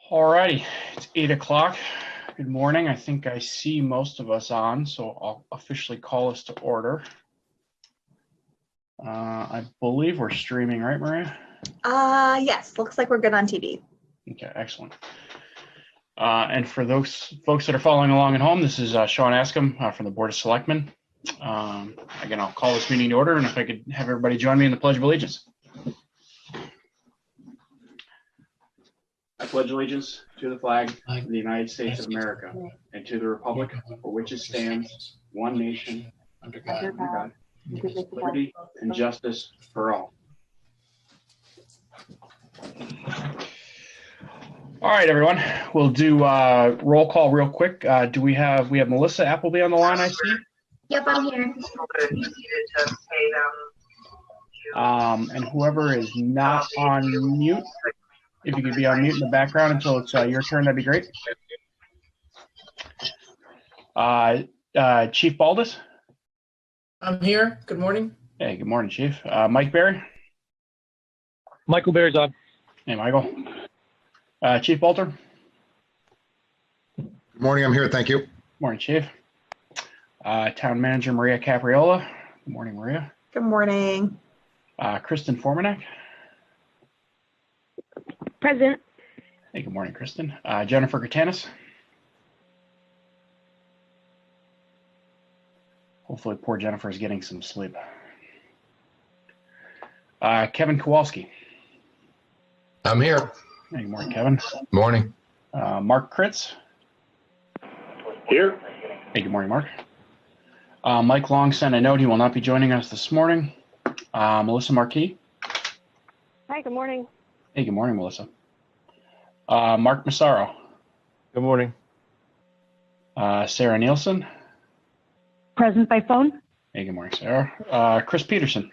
All righty, it's 8 o'clock. Good morning. I think I see most of us on, so I'll officially call us to order. I believe we're streaming, right, Maria? Yes, looks like we're good on TV. Okay, excellent. And for those folks that are following along at home, this is Sean Askham from the Board of Selectmen. Again, I'll call this meeting to order, and if I could have everybody join me in the Pledge of Allegiance. I pledge allegiance to the flag of the United States of America and to the republic for which it stands, one nation, under God, liberty and justice for all. All right, everyone. We'll do roll call real quick. Do we have Melissa Appleby on the line, I see? Yep, I'm here. And whoever is not on mute, if you could be on mute in the background until it's your turn, that'd be great. Chief Baldus? I'm here. Good morning. Hey, good morning, Chief. Mike Berry? Michael Berry's on. Hey, Michael. Chief Bolter? Good morning. I'm here. Thank you. Morning, Chief. Town Manager Maria Capriola. Good morning, Maria. Good morning. Kristen Formanek? Present. Hey, good morning, Kristen. Jennifer Katanis? Hopefully poor Jennifer is getting some sleep. Kevin Kowalski? I'm here. Hey, good morning, Kevin. Morning. Mark Kritz? Here. Hey, good morning, Mark. Mike Long sent a note. He will not be joining us this morning. Melissa Marquis? Hi, good morning. Hey, good morning, Melissa. Mark Massaro? Good morning. Sarah Nielsen? Present by phone. Hey, good morning, Sarah. Chris Peterson?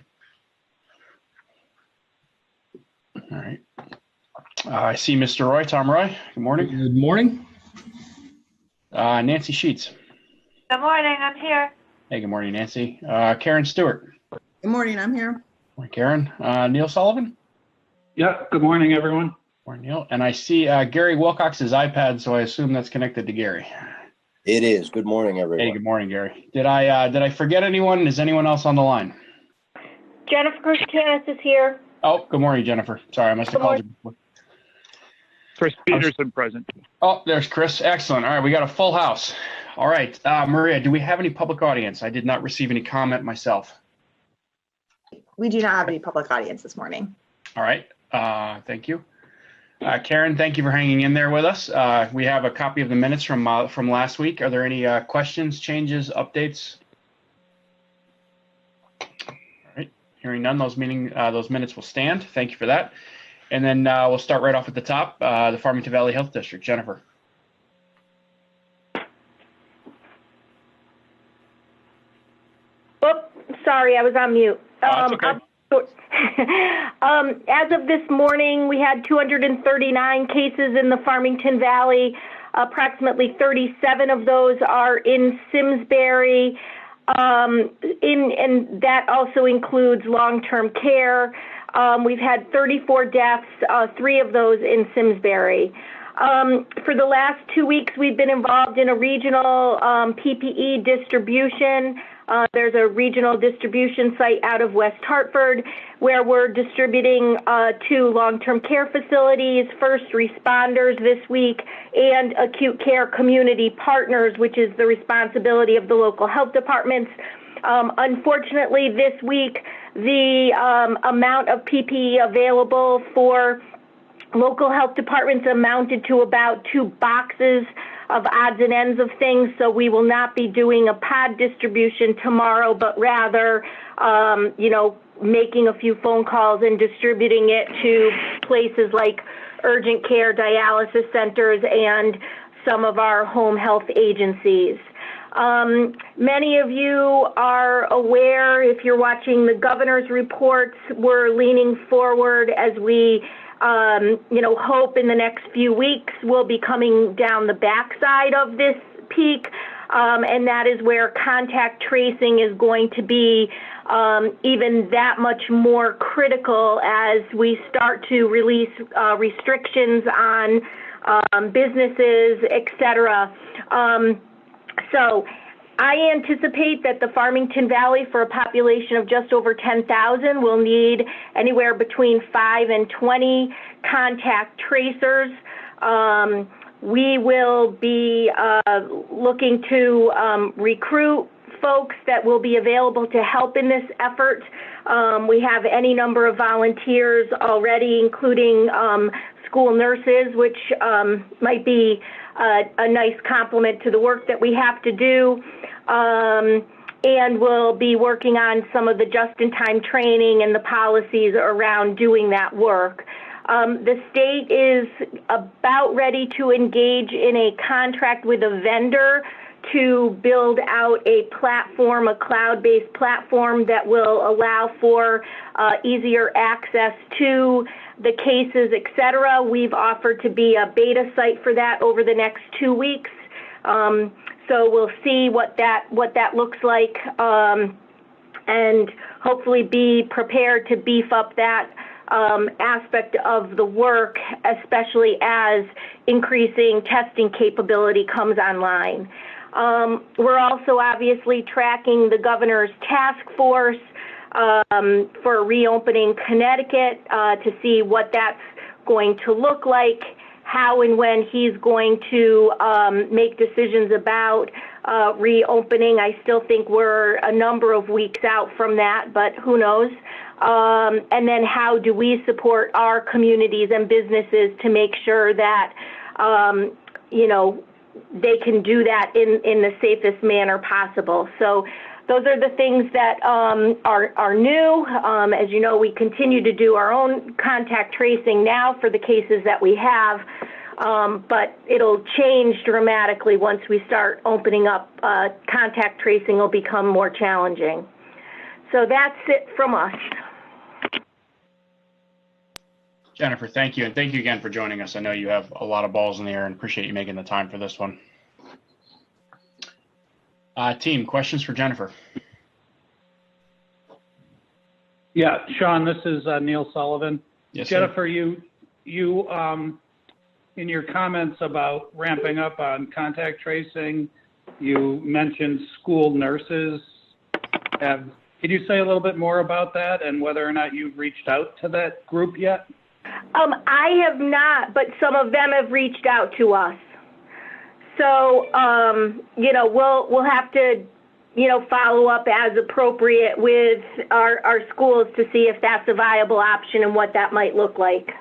All right. I see Mr. Roy, Tom Roy. Good morning. Good morning. Nancy Sheets? Good morning, I'm here. Hey, good morning, Nancy. Karen Stewart? Good morning, I'm here. Morning, Karen. Neil Sullivan? Yeah, good morning, everyone. Morning, Neil. And I see Gary Wilcox's iPad, so I assume that's connected to Gary. It is. Good morning, everyone. Hey, good morning, Gary. Did I forget anyone? Is anyone else on the line? Jennifer Katanis is here. Oh, good morning, Jennifer. Sorry, I must have called you before. Chris Peterson present. Oh, there's Chris. Excellent. All right, we got a full house. All right, Maria, do we have any public audience? I did not receive any comment myself. We do not have any public audience this morning. All right, thank you. Karen, thank you for hanging in there with us. We have a copy of the minutes from last week. Are there any questions, changes, updates? All right, hearing none, those minutes will stand. Thank you for that. And then we'll start right off at the top, the Farmington Valley Health District. Jennifer. Oh, sorry, I was on mute. That's okay. As of this morning, we had 239 cases in the Farmington Valley. Approximately 37 of those are in Simsbury, and that also includes long-term care. We've had 34 deaths, 3 of those in Simsbury. For the last 2 weeks, we've been involved in a regional PPE distribution. There's a regional distribution site out of West Hartford where we're distributing to long-term care facilities, first responders this week, and acute care community partners, which is the responsibility of the local health departments. Unfortunately, this week, the amount of PPE available for local health departments amounted to about 2 boxes of odds and ends of things, so we will not be doing a pod distribution tomorrow, but rather, making a few phone calls and distributing it to places like urgent care, dialysis centers, and some of our home health agencies. Many of you are aware, if you're watching the governor's reports, we're leaning forward as we hope in the next few weeks we'll be coming down the backside of this peak, and that is where contact tracing is going to be even that much more critical as we start to release restrictions on businesses, etc. So I anticipate that the Farmington Valley, for a population of just over 10,000, will need anywhere between 5 and 20 contact tracers. We will be looking to recruit folks that will be available to help in this effort. We have any number of volunteers already, including school nurses, which might be a nice complement to the work that we have to do. And we'll be working on some of the just-in-time training and the policies around doing that work. The state is about ready to engage in a contract with a vendor to build out a platform, a cloud-based platform that will allow for easier access to the cases, et cetera. We've offered to be a beta site for that over the next 2 weeks. So we'll see what that looks like, and hopefully be prepared to beef up that aspect of the work, especially as increasing testing capability comes online. We're also obviously tracking the governor's task force for reopening Connecticut to see what that's going to look like, how and when he's going to make decisions about reopening. I still think we're a number of weeks out from that, but who knows? And then how do we support our communities and businesses to make sure that, they can do that in the safest manner possible. So those are the things that are new. As you know, we continue to do our own contact tracing now for the cases that we have, but it'll change dramatically once we start opening up. Contact tracing will become more challenging. So that's it from us. Jennifer, thank you. And thank you again for joining us. I know you have a lot of balls in the air and appreciate you making the time for this one. Team, questions for Jennifer? Yeah, Sean, this is Neil Sullivan. Yes, Jennifer, you in your comments about ramping up on contact tracing, you mentioned school nurses. Could you say a little bit more about that and whether or not you've reached out to that group yet? I have not, but some of them have reached out to us. So, we'll have to, follow up as appropriate with our schools to see if that's a viable option and what that might look like.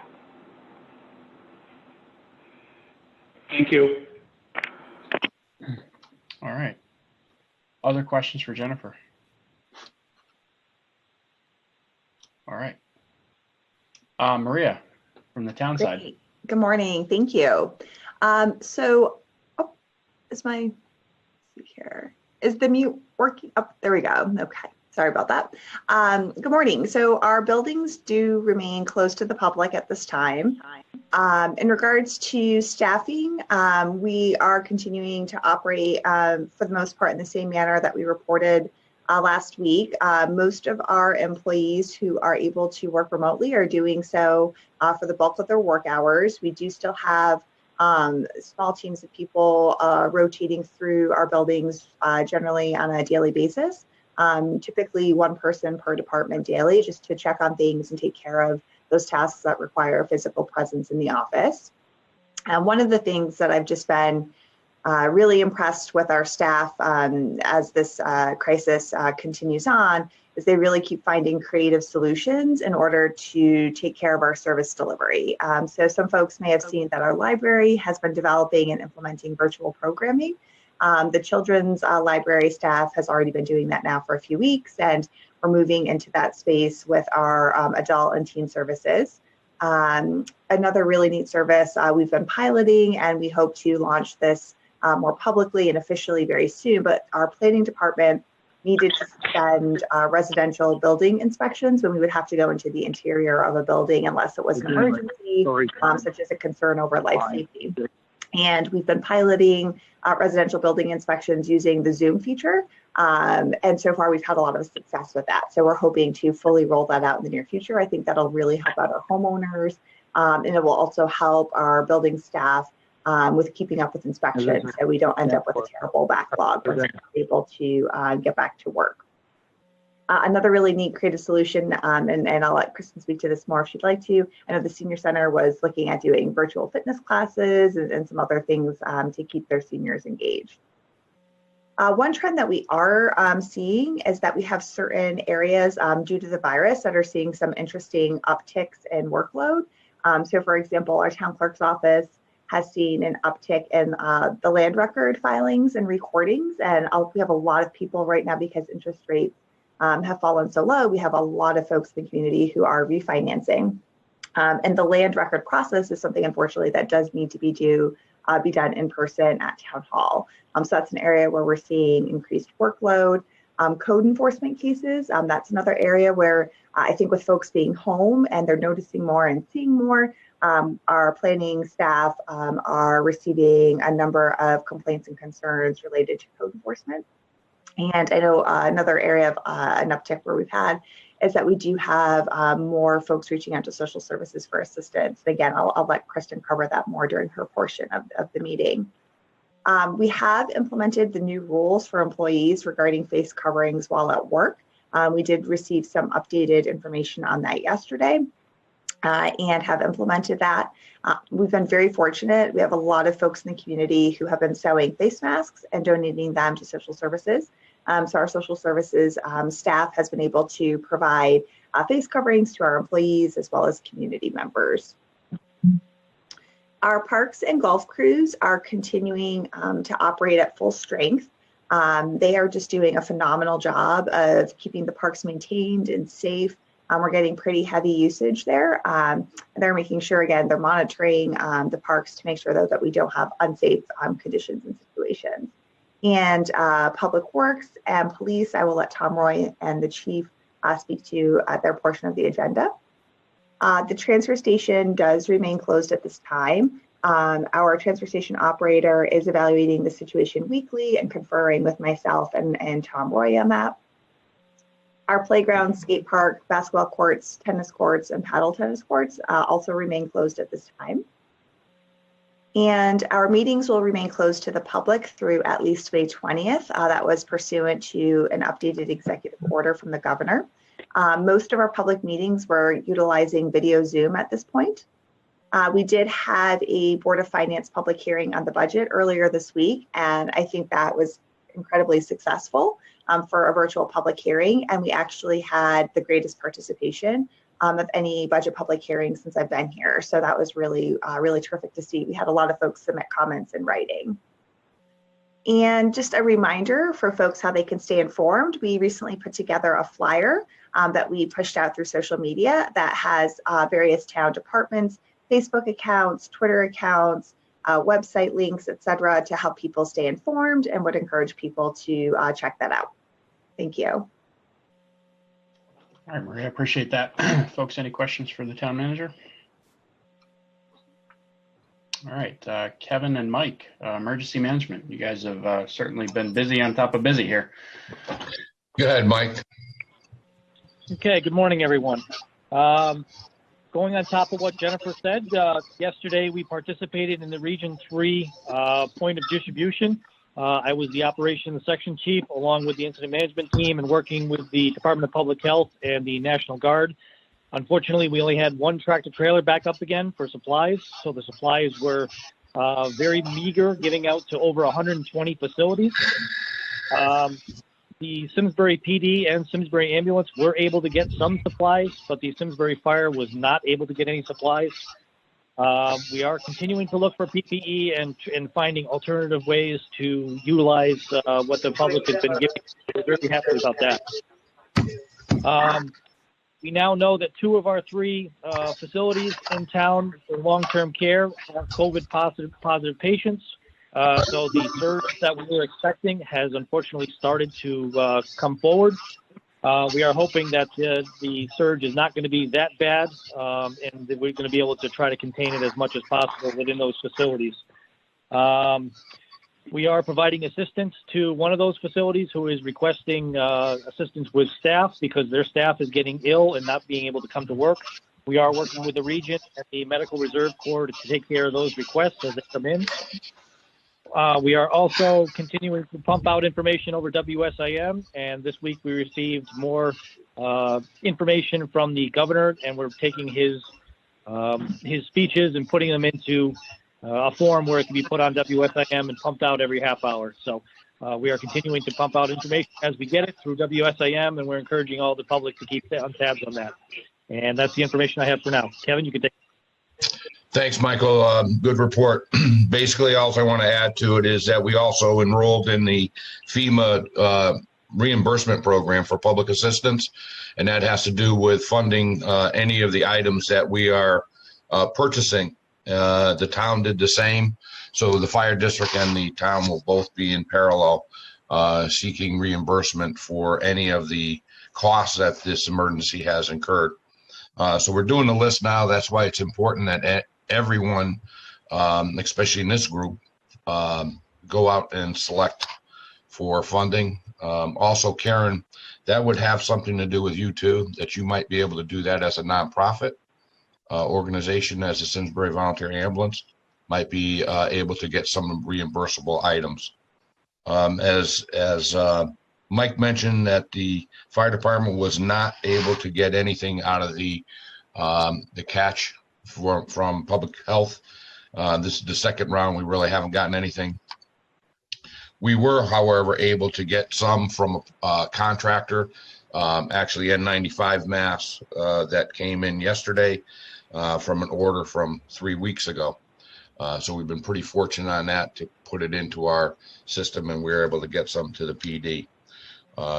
Thank you. All right. Other questions for Jennifer? All right. Maria, from the town side. Great. Good morning. Thank you. Is the mute working? Oh, there we go. Okay. Sorry about that. Good morning. So our buildings do remain closed to the public at this time. In regards to staffing, we are continuing to operate for the most part in the same manner that we reported last week. Most of our employees who are able to work remotely are doing so for the bulk of their work hours. We do still have small teams of people rotating through our buildings generally on a daily basis, typically one person per department daily, just to check on things and take care of those tasks that require physical presence in the office. And one of the things that I've just been really impressed with our staff as this crisis continues on is they really keep finding creative solutions in order to take care of our service delivery. So some folks may have seen that our library has been developing and implementing virtual programming. The children's library staff has already been doing that now for a few weeks, and we're moving into that space with our adult and teen services. Another really neat service we've been piloting, and we hope to launch this more publicly and officially very soon, but our planning department needed to suspend suspend building inspections when we would have to go into the interior of a building unless it was an emergency, such as a concern over life safety. And we've been piloting residential building inspections using the Zoom feature. And so far we've had a lot of success with that. So we're hoping to fully roll that out in the near future. I think that'll really help out our homeowners and it will also help our building staff with keeping up with inspections, so we don't end up with a terrible backlog once we're able to get back to work. Another really neat creative solution, and I'll let Kristen speak to this more if she'd like to. I know the Senior Center was looking at doing virtual fitness classes and some other things to keep their seniors engaged. One trend that we are seeing is that we have certain areas due to the virus that are seeing some interesting upticks in workload. So for example, our town clerk's office has seen an uptick in the land record filings and recordings. And we have a lot of people right now because interest rates have fallen so low. We have a lot of folks in the community who are refinancing. And the land record process is something, unfortunately, that does need to be done in person at Town Hall. So that's an area where we're seeing increased workload. Code enforcement cases, that's another area where I think with folks being home and they're noticing more and seeing more, our planning staff are receiving a number of complaints and concerns related to code enforcement. And I know another area of an uptick where we've had is that we do have more folks reaching out to social services for assistance. Again, I'll let Kristen cover that more during her portion of the meeting. We have implemented the new rules for employees regarding face coverings while at work. We did receive some updated information on that yesterday and have implemented that. We've been very fortunate. We have a lot of folks in the community who have been sewing face masks and donating them to social services. So our social services staff has been able to provide face coverings to our employees as well as community members. Our parks and golf crews are continuing to operate at full strength. They are just doing a phenomenal job of keeping the parks maintained and safe. We're getting pretty heavy usage there. They're making sure, again, they're monitoring the parks to make sure that we don't have unsafe conditions and situations. And Public Works and Police, I will let Tom Roy and the Chief speak to their portion of the agenda. The transfer station does remain closed at this time. Our transfer station operator is evaluating the situation weekly and conferring with myself and Tom Roy on that. Our playground, skate park, basketball courts, tennis courts, and paddle tennis courts also remain closed at this time. And our meetings will remain closed to the public through at least May 20th. That was pursuant to an updated executive order from the governor. Most of our public meetings were utilizing video Zoom at this point. We did have a Board of Finance public hearing on the budget earlier this week, and I think that was incredibly successful for a virtual public hearing. And we actually had the greatest participation of any budget public hearing since I've been here. So that was really, really terrific to see. We had a lot of folks submit comments in writing. And just a reminder for folks how they can stay informed, we recently put together a flyer that we pushed out through social media that has various town departments, Facebook accounts, Twitter accounts, website links, etc., to help people stay informed, and would encourage people to check that out. Thank you. All right, Maria, I appreciate that. Folks, any questions for the town manager? All right, Kevin and Mike, emergency management. You guys have certainly been busy on top of busy here. Go ahead, Mike. Okay, good morning, everyone. Going on top of what Jennifer said, yesterday we participated in the Region 3 point of distribution. I was the operations section chief along with the incident management team and working with the Department of Public Health and the National Guard. Unfortunately, we only had one tractor trailer back up again for supplies. So the supplies were very meager, getting out to over 120 facilities. The Simsbury PD and Simsbury ambulance were able to get some supplies, but the Simsbury fire was not able to get any supplies. We are continuing to look for PPE and finding alternative ways to utilize what the public has been giving. We're very happy about that. We now know that 2 of our 3 facilities in town for long-term care have COVID positive patients. So the surge that we were expecting has unfortunately started to come forward. We are hoping that the surge is not going to be that bad, and that we're going to be able to try to contain it as much as possible within those facilities. We are providing assistance to one of those facilities who is requesting assistance with staff because their staff is getting ill and not being able to come to work. We are working with the region and the Medical Reserve Corps to take care of those requests as they come in. We are also continuing to pump out information over WSIM, and this week we received more information from the governor, and we're taking his speeches and putting them into a form where it can be put on WSIM and pumped out every half hour. So we are continuing to pump out information as we get it through WSIM, and we're encouraging all the public to keep on tabs on that. And that's the information I have for now. Kevin, you can take. Thanks, Michael. Good report. Basically, all I want to add to it is that we also enrolled in the FEMA reimbursement program for public assistance, and that has to do with funding any of the items that we are purchasing. The town did the same, so the fire district and the town will both be in parallel seeking reimbursement for any of the costs that this emergency has incurred. So we're doing the list now. That's why it's important that everyone, especially in this group, go out and select for funding. Also, Karen, that would have something to do with you too, that you might be able to do that as a nonprofit organization, as a Simsbury Volunteer Ambulance, might be able to get some reimbursable items. As Mike mentioned, that the fire department was not able to get anything out of the catch from public health. This is the second round. We really haven't gotten anything. We were, however, able to get some from a contractor, actually N95 masks that came in yesterday from an order from 3 weeks ago. So we've been pretty fortunate on that to put it into our system, and we were able to get some to the PD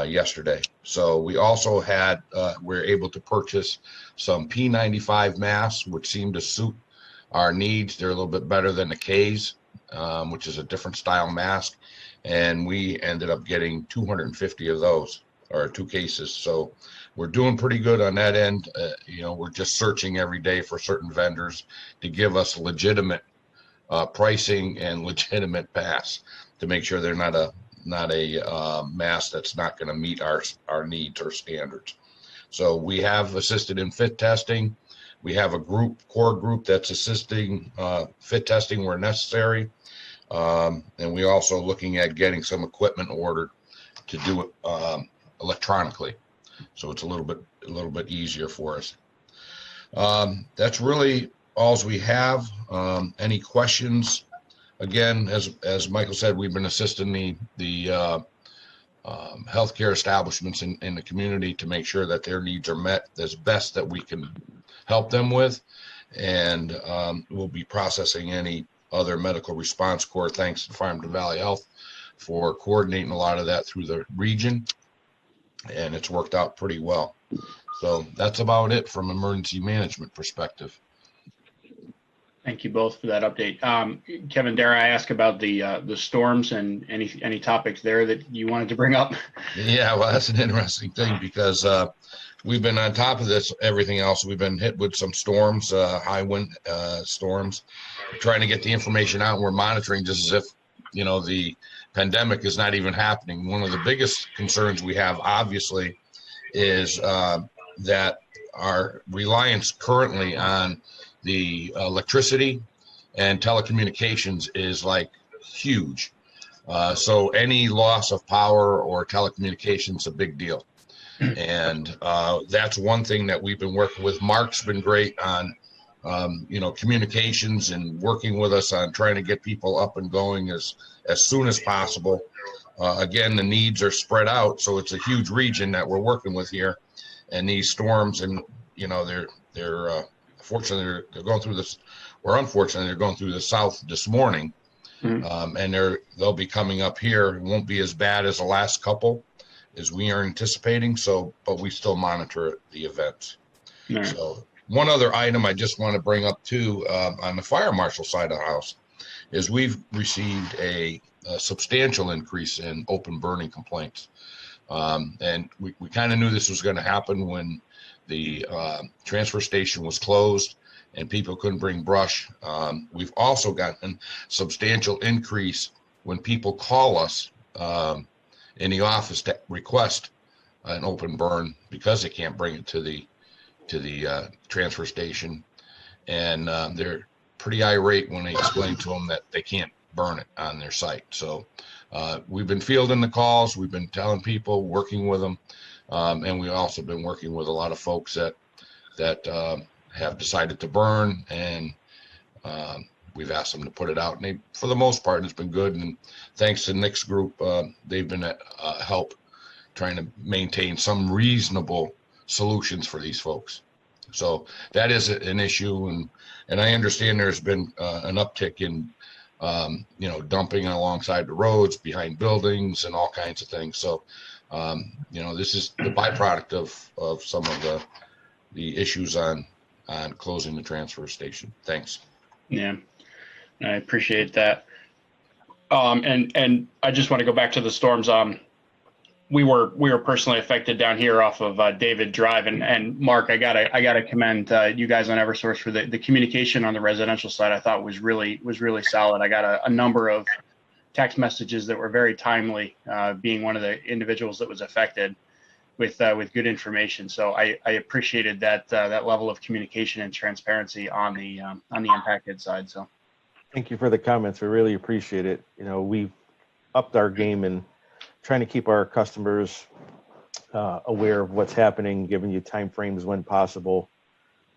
yesterday. So we also had, we're able to purchase some P95 masks, which seem to suit our needs. They're a little bit better than the Ks, which is a different style mask. And we ended up getting 250 of those, or 2 cases. So we're doing pretty good on that end. We're just searching every day for certain vendors to give us legitimate pricing and legitimate pass to make sure they're not a mask that's not going to meet our needs or standards. So we have assisted in fit testing. We have a core group that's assisting fit testing where necessary. And we also looking at getting some equipment ordered to do it electronically. So it's a little bit easier for us. That's really all we have. Any questions? Again, as Michael said, we've been assisting the healthcare establishments in the community to make sure that their needs are met as best that we can help them with. And we'll be processing any other medical response corps, thanks to Farmington Valley Health for coordinating a lot of that through the region. And it's worked out pretty well. So that's about it from emergency management perspective. Thank you both for that update. Kevin, dare I ask about the storms and any topics there that you wanted to bring up? Yeah, well, that's an interesting thing because we've been on top of this, everything else. We've been hit with some storms, high wind storms, trying to get the information out. And we're monitoring just as if, the pandemic is not even happening. One of the biggest concerns we have, obviously, is that our reliance currently on the electricity and telecommunications is like huge. So any loss of power or telecommunications is a big deal. And that's one thing that we've been working with. Mark's been great on, communications and working with us on trying to get people up and going as soon as possible. Again, the needs are spread out, so it's a huge region that we're working with here. And these storms, and they're fortunately they're going through this, or unfortunately they're going through the south this morning. And they'll be coming up here. It won't be as bad as the last couple as we are anticipating. So, but we still monitor the events. Right. So one other item I just want to bring up too, on the fire marshal side of the house, is we've received a substantial increase in open burning complaints. And we kind of knew this was going to happen when the transfer station was closed and people couldn't bring brush. We've also gotten substantial increase when people call us in the office to request an open burn because they can't bring it to the transfer station, and they're pretty irate when they explain to them that they can't burn it on their site. So we've been fielding the calls, we've been telling people, working with them, and we've also been working with a lot of folks that have decided to burn, and we've asked them to put it out, and they, for the most part, it's been good. And thanks to Nick's group, they've been help trying to maintain some reasonable solutions for these folks. So that is an issue, and I understand there's been an uptick in dumping alongside the roads, behind buildings, and all kinds of things. So this is the byproduct of some of the issues on closing the transfer station. Thanks. Yeah, I appreciate that. And I just want to go back to the storms. We were personally affected down here off of David Drive, and Mark, I gotta commend you guys on Eversource for the communication on the residential side. I thought was really solid. I got a number of text messages that were very timely, being one of the individuals that was affected with good information. So I appreciated that level of communication and transparency on the impacted side. So thank you for the comments. We really appreciate it. We've upped our game and trying to keep our customers aware of what's happening, giving you time frames when possible,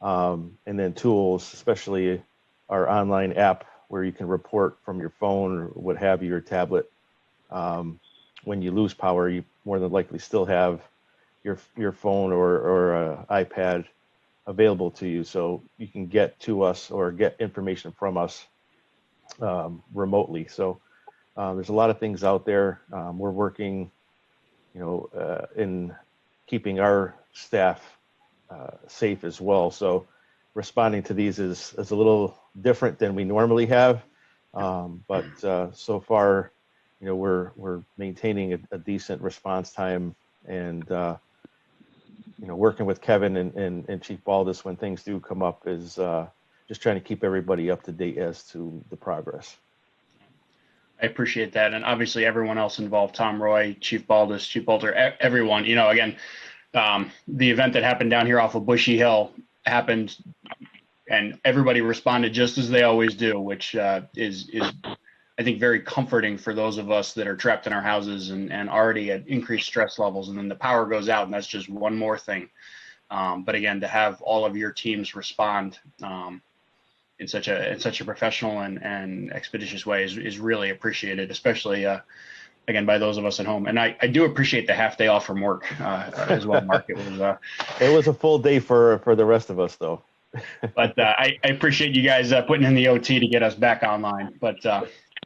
and then tools, especially our online app where you can report from your phone or what have you, your tablet. When you lose power, you more than likely still have your phone or iPad available to you, so you can get to us or get information from us remotely. So there's a lot of things out there. We're working, in keeping our staff safe as well. So responding to these is a little different than we normally have. But so far, we're maintaining a decent response time, and working with Kevin and Chief Baldus when things do come up is just trying to keep everybody up to date as to the progress. I appreciate that. And obviously everyone else involved, Tom Roy, Chief Baldus, Chief Bolter, everyone, again, the event that happened down here off of Bushy Hill happened, and everybody responded just as they always do, which is I think very comforting for those of us that are trapped in our houses and already at increased stress levels. And then the power goes out, and that's just one more thing. But again, to have all of your teams respond in such a professional and expeditious way is really appreciated, especially again by those of us at home. And I do appreciate the half day off from work as well, Mark. It was a full day for the rest of us, though. But I appreciate you guys putting in the OT to get us back online. But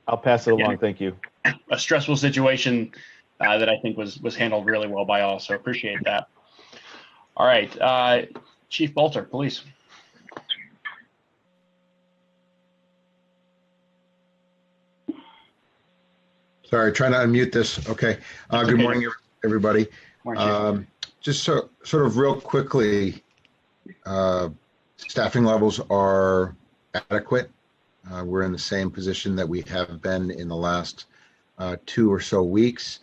I'll pass it along. Thank you. A stressful situation that I think was handled really well by all. So appreciate that. All right, Chief Bolter, please. Sorry, trying to unmute this. Okay. Good morning, everybody. Morning, just sort of real quickly, staffing levels are adequate. We're in the same position that we have been in the last 2 or so weeks.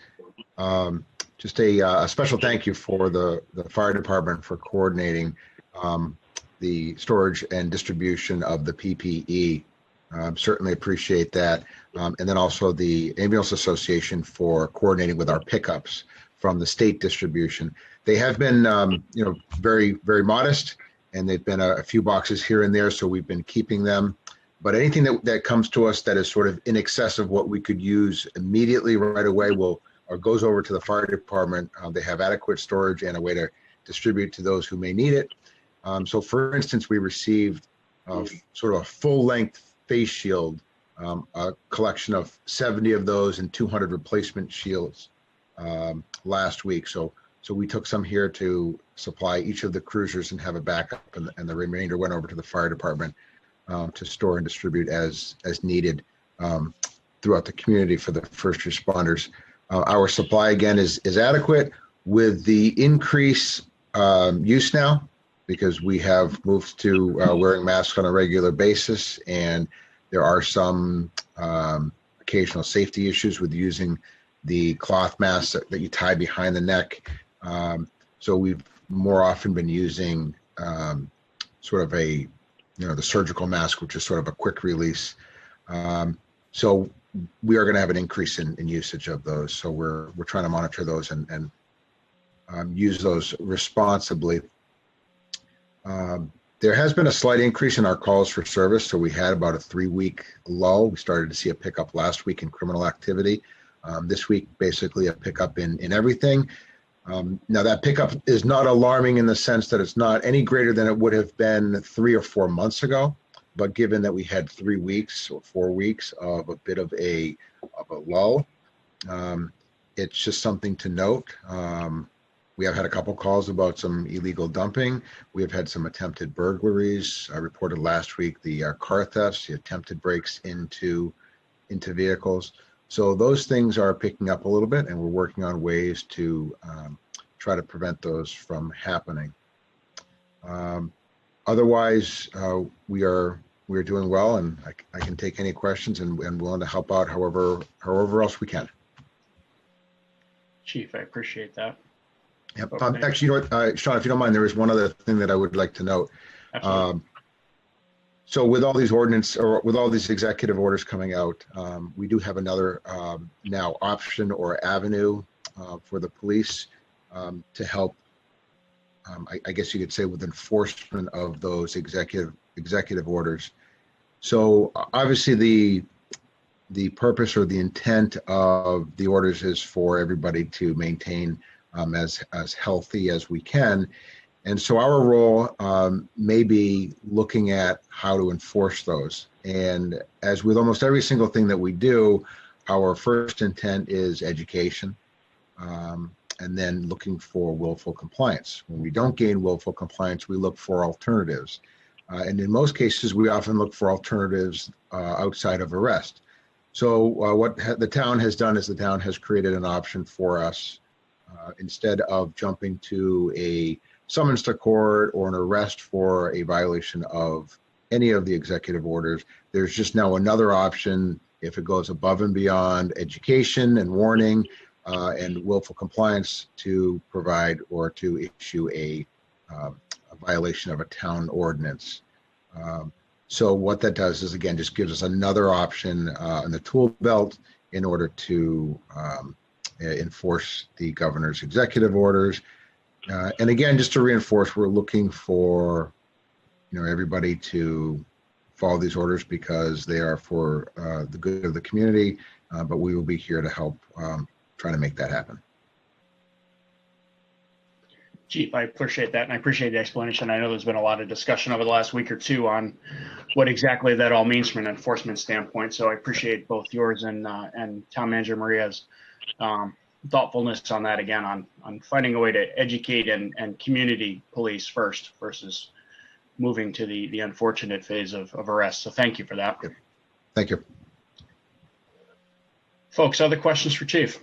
Just a special thank you for the fire department for coordinating the storage and distribution of the PPE. Certainly appreciate that. And then also the Ambulance Association for coordinating with our pickups from the state distribution. They have been, very, very modest, and they've been a few boxes here and there, so we've been keeping them. But anything that comes to us that is sort of in excess of what we could use immediately right away or goes over to the fire department. They have adequate storage and a way to distribute to those who may need it. So for instance, we received sort of a full-length face shield, a collection of 70 of those and 200 replacement shields last week. So we took some here to supply each of the cruisers and have a backup, and the remainder went over to the fire department to store and distribute as needed throughout the community for the first responders. Our supply again is adequate with the increase use now, because we have moved to wearing masks on a regular basis, and there are some occasional safety issues with using the cloth masks that you tie behind the neck. So we've more often been using sort of a, the surgical mask, which is sort of a quick release. So we are going to have an increase in usage of those. So we're trying to monitor those and use those responsibly. There has been a slight increase in our calls for service. So we had about a 3-week lull. We started to see a pickup last week in criminal activity. This week, basically a pickup in everything. Now that pickup is not alarming in the sense that it's not any greater than it would have been 3 or 4 months ago. But given that we had 3 weeks or 4 weeks of a bit of a lull, it's just something to note. We have had a couple calls about some illegal dumping. We have had some attempted burglaries. I reported last week the car thefts, the attempted breaks into vehicles. So those things are picking up a little bit, and we're working on ways to try to prevent those from happening. Otherwise, we are doing well, and I can take any questions and willing to help out however else we can. Chief, I appreciate that. Yep. Actually, Sean, if you don't mind, there is one other thing that I would like to note. So with all these with all these executive orders coming out, we do have another now option or avenue for the police to help, I guess you could say, with enforcement of those executive orders. So obviously the purpose or the intent of the orders is for everybody to maintain as healthy as we can. And so our role may be looking at how to enforce those. And as with almost every single thing that we do, our first intent is education, and then looking for willful compliance. When we don't gain willful compliance, we look for alternatives. And in most cases, we often look for alternatives outside of arrest. So what the town has done is the town has created an option for us instead of jumping to a summons to court or an arrest for a violation of any of the executive orders. There's just now another option if it goes above and beyond education and warning and willful compliance to provide or to issue a violation of a town ordinance. So what that does is, again, just gives us another option in the tool belt in order to enforce the governor's executive orders. And again, just to reinforce, we're looking for, everybody to follow these orders because they are for the good of the community, but we will be here to help try to make that happen. Chief, I appreciate that, and I appreciate the explanation. I know there's been a lot of discussion over the last week or two on what exactly that all means from an enforcement standpoint. So I appreciate both yours and Town Manager Maria's thoughtfulness on that, again, on finding a way to educate and community police first versus moving to the unfortunate phase of arrest. So thank you for that. Thank you. Folks, other questions for Chief?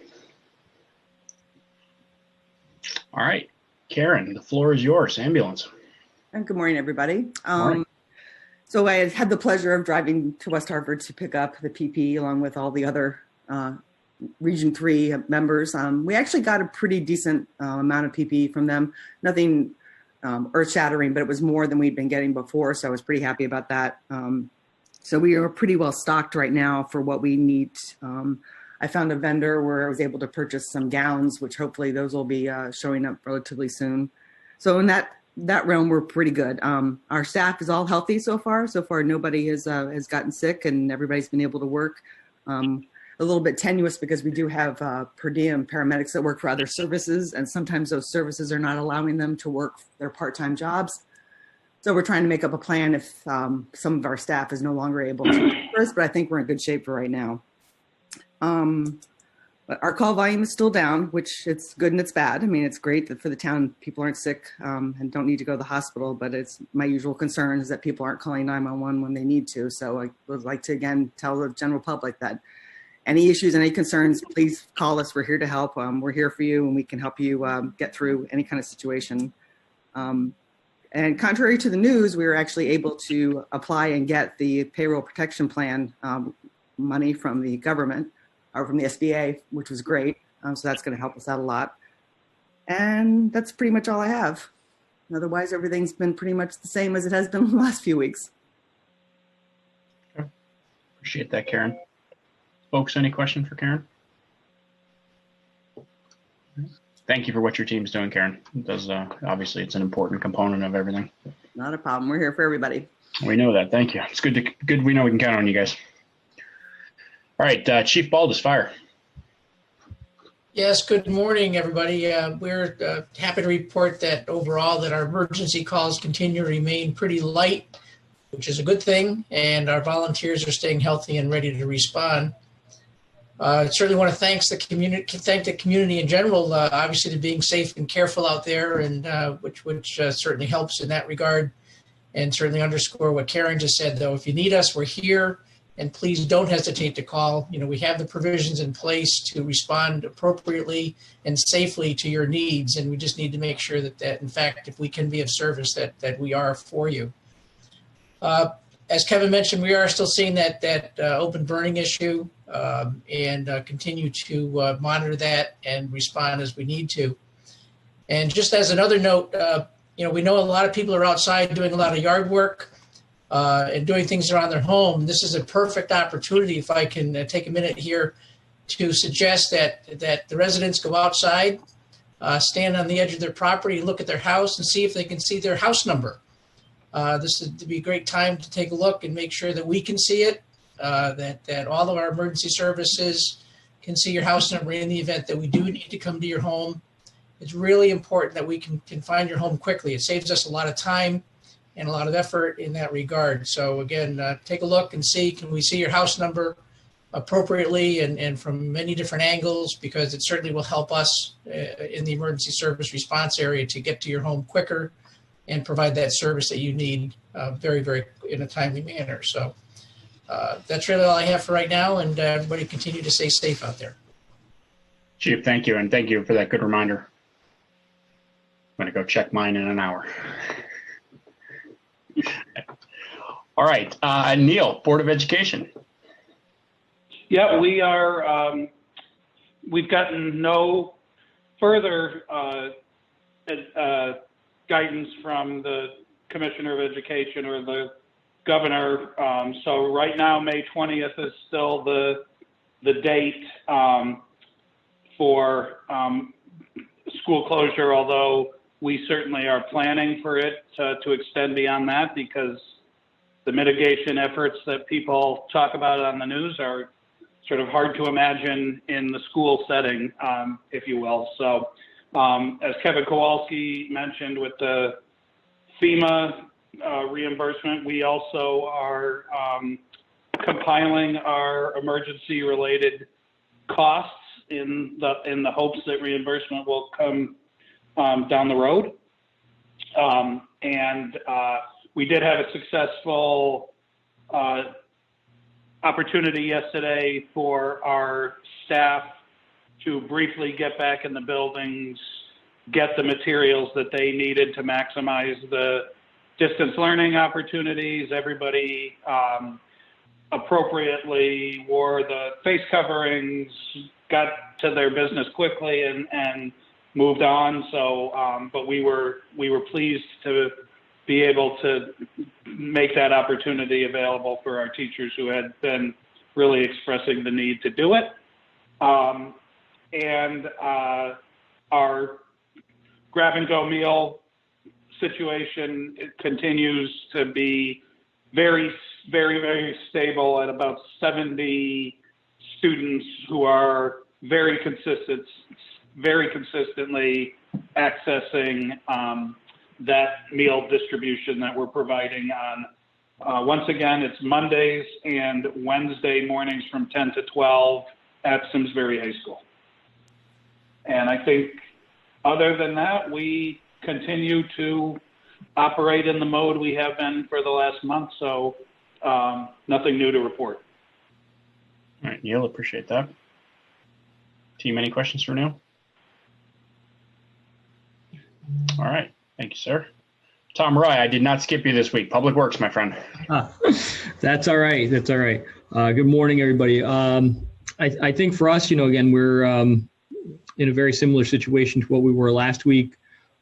All right. Karen, the floor is yours. Ambulance. And good morning, everybody. Morning. So I had the pleasure of driving to West Hartford to pick up the PP along with all the other Region 3 members. We actually got a pretty decent amount of PPE from them. Nothing earth-shattering, but it was more than we'd been getting before, so I was pretty happy about that. So we are pretty well stocked right now for what we need. I found a vendor where I was able to purchase some gowns, which hopefully those will be showing up relatively soon. So in that realm, we're pretty good. Our staff is all healthy so far. So far, nobody has gotten sick, and everybody's been able to work. A little bit tenuous because we do have per diem paramedics that work for other services, and sometimes those services are not allowing them to work their part-time jobs. So we're trying to make up a plan if some of our staff is no longer able to work for us, but I think we're in good shape for right now. But our call volume is still down, which it's good and it's bad. I mean, it's great that for the town, people aren't sick and don't need to go to the hospital, but it's my usual concern is that people aren't calling 911 when they need to. So I would like to, again, tell the general public that any issues, any concerns, please call us. We're here to help. We're here for you, and we can help you get through any kind of situation. And contrary to the news, we were actually able to apply and get the payroll protection plan money from the government or from the SBA, which was great. So that's going to help us out a lot. And that's pretty much all I have. Otherwise, everything's been pretty much the same as it has been the last few weeks. Appreciate that, Karen. Folks, any question for Karen? Thank you for what your team's doing, Karen. It does, obviously, it's an important component of everything. Not a problem. We're here for everybody. We know that. Thank you. It's good. We know we can count on you guys. All right, Chief Baldus, fire. Yes, good morning, everybody. We're happy to report that overall that our emergency calls continue to remain pretty light, which is a good thing, and our volunteers are staying healthy and ready to respond. I certainly want to thank the community in general, obviously, to being safe and careful out there, and which certainly helps in that regard, and certainly underscore what Karen just said. Though, if you need us, we're here, and please don't hesitate to call. We have the provisions in place to respond appropriately and safely to your needs, and we just need to make sure that in fact, if we can be of service, that we are for you. As Kevin mentioned, we are still seeing that open burning issue, and continue to monitor that and respond as we need to. And just as another note, we know a lot of people are outside doing a lot of yard work and doing things around their home. This is a perfect opportunity, if I can take a minute here, to suggest that the residents go outside, stand on the edge of their property, look at their house, and see if they can see their house number. This would be a great time to take a look and make sure that we can see it, that all of our emergency services can see your house number in the event that we do need to come to your home. It's really important that we can find your home quickly. It saves us a lot of time and a lot of effort in that regard. So again, take a look and see, can we see your house number appropriately and from many different angles, because it certainly will help us in the emergency service response area to get to your home quicker and provide that service that you need very, very in a timely manner. So that's really all I have for right now, and everybody continue to stay safe out there. Chief, thank you, and thank you for that good reminder. I'm going to go check mine in an hour. All right, Neil, Board of Education. Yeah, we are, we've gotten no further guidance from the Commissioner of Education or the Governor. So right now, May 20th is still the date for school closure, although we certainly are planning for it to extend beyond that, because the mitigation efforts that people talk about on the news are sort of hard to imagine in the school setting, if you will. So as Kevin Kowalski mentioned with the FEMA reimbursement, we also are compiling our emergency related costs in the hopes that reimbursement will come down the road. And we did have a successful opportunity yesterday for our staff to briefly get back in the buildings, get the materials that they needed to maximize the distance learning opportunities. Everybody appropriately wore the face coverings, got to their business quickly and moved on. So, but we were pleased to be able to make that opportunity available for our teachers who had been really expressing the need to do it. And our grab and go meal situation, it continues to be very, very, very stable at about 70 students who are very consistently accessing that meal distribution that we're providing on. Once again, it's Mondays and Wednesday mornings from 10 to 12 at Simsbury High School. And I think other than that, we continue to operate in the mode we have been for the last month. So nothing new to report. All right, Neil, appreciate that. Team, any questions for Neil? All right, thank you, sir. Tom Roy, I did not skip you this week. Public Works, my friend. That's all right. That's all right. Good morning, everybody. I think for us, again, we're in a very similar situation to what we were last week.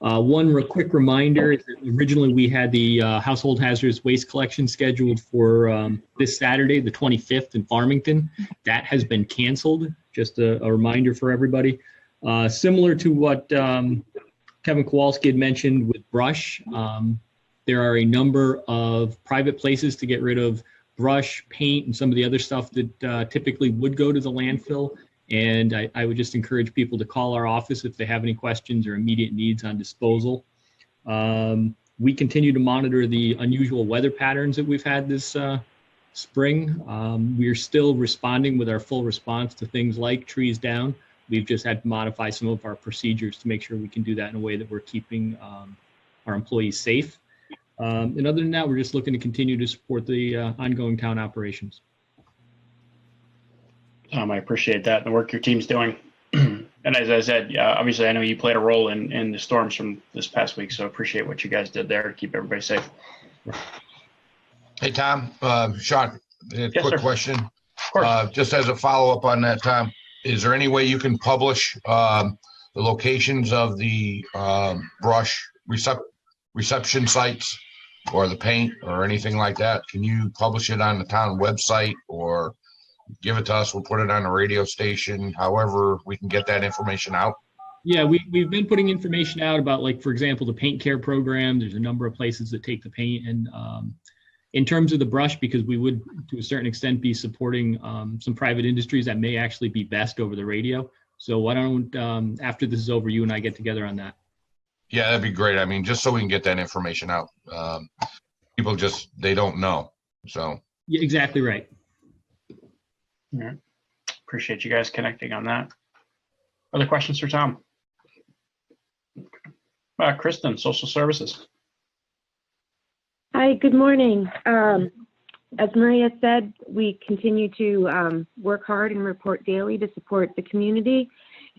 One quick reminder is that originally we had the household hazardous waste collection scheduled for this Saturday, the 25th in Farmington. That has been canceled. Just a reminder for everybody. Similar to what Kevin Kowalski had mentioned with brush, there are a number of private places to get rid of brush, paint, and some of the other stuff that typically would go to the landfill. And I would just encourage people to call our office if they have any questions or immediate needs on disposal. We continue to monitor the unusual weather patterns that we've had this spring. We're still responding with our full response to things like trees down. We've just had to modify some of our procedures to make sure we can do that in a way that we're keeping our employees safe. And other than that, we're just looking to continue to support the ongoing town operations. I appreciate that, the work your team's doing. And as I said, obviously, I know you played a role in the storms from this past week, so appreciate what you guys did there to keep everybody safe. Hey, Tom, Sean, a Yes, quick sir. question. Of course. Just as a follow-up on that, Tom, is there any way you can publish the locations of the brush reception sites or the paint or anything like that? Can you publish it on the town website or give it to us? We'll put it on a radio station, however we can get that information out. Yeah, we've been putting information out about, like, for example, the paint care program. There's a number of places that take the paint. And in terms of the brush, because we would, to a certain extent, be supporting some private industries, that may actually be best over the radio. So why don't, after this is over, you and I get together on that? Yeah, that'd be great. I mean, just so we can get that information out. People just, they don't know. So. Yeah, exactly right. All right. Appreciate you guys connecting on that. Other questions for Tom? Kristen, Social Services. Hi, good morning. As Maria said, we continue to work hard and report daily to support the community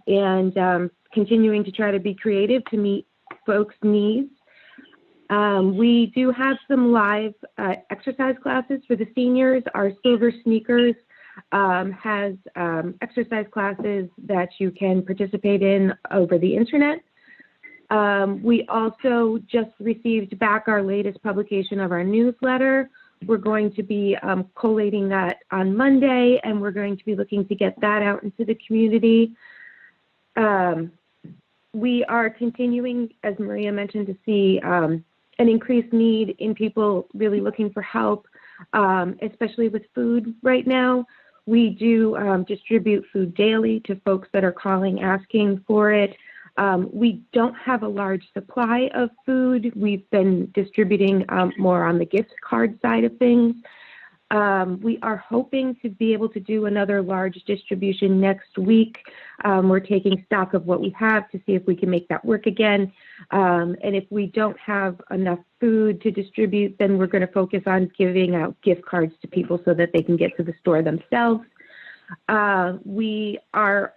and continuing to try to be creative to meet folks' needs. We do have some live exercise classes for the seniors. Our Silver Sneakers has exercise classes that you can participate in over the internet. We also just received back our latest publication of our newsletter. We're going to be collating that on Monday, and we're going to be looking to get that out into the community. We are continuing, as Maria mentioned, to see an increased need in people really looking for help, especially with food right now. We do distribute food daily to folks that are calling asking for it. We don't have a large supply of food. We've been distributing more on the gift card side of things. We are hoping to be able to do another large distribution next week. We're taking stock of what we have to see if we can make that work again. And if we don't have enough food to distribute, then we're going to focus on giving out gift cards to people so that they can get to the store themselves. We are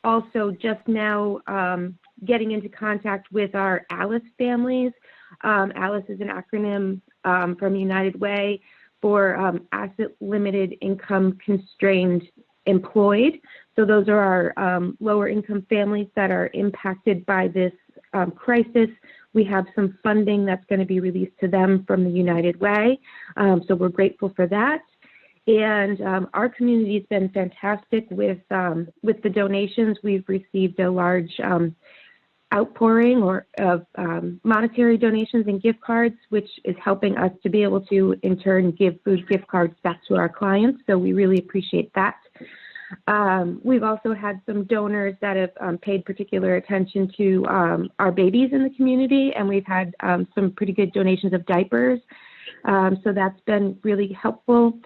also just now getting into contact with our ALICE families. ALICE is an acronym from United Way for Asset Limited Income Constrained Employed. So those are our lower income families that are impacted by this crisis. We have some funding that's going to be released to them from the United Way. So we're grateful for that. And our community has been fantastic with the donations. We've received a large outpouring of monetary donations and gift cards, which is helping us to be able to, in turn, give food gift cards back to our clients. So we really appreciate that. We've also had some donors that have paid particular attention to our babies in the community, and we've had some pretty good donations of diapers. So that's been really helpful.